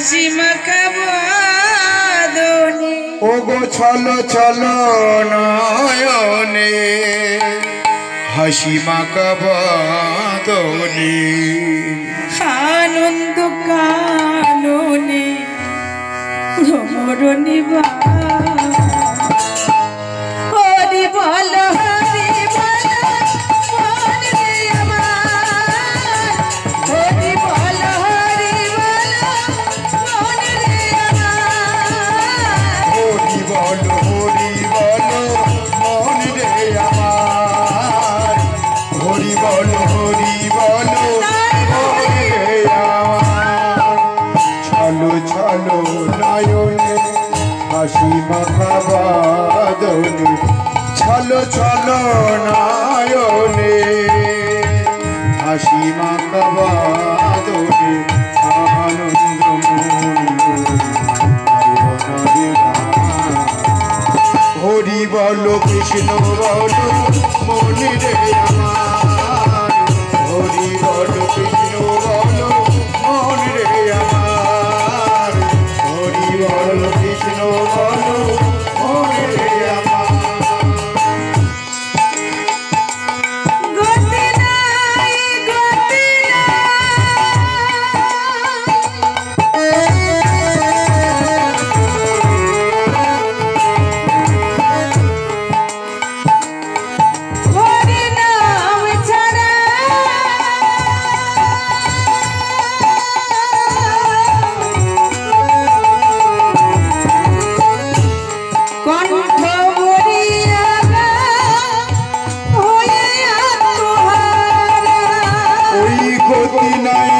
হাসি মাখা বদনে ওগো ছলো ছলো নয়নে হাসি মাখা বদনে আনন্দ কাননে ভ্রমর নিবা হরি বল হরি বল মন রে আমার হরি বল হরি বল মন রে আমার হরি বল মন রে আমার হরি বল মন রে আমার ছলো ছলো নয়নে হাসি মাখা বদনে ছলো ছলো নয়নে হাসি মাখা বদনে আনন্দ হরি বল কৃষ্ণ বল মনে রে আমার হরি বল কৃষ্ণ বল মনে রে আমার হরি বল কৃষ্ণ বল মনে রে আমার গতি নাই গতি হরি নাম ছাড়া কণ্ঠ ভরিয়া হয়ে আত্মহারা ওই গতি নাই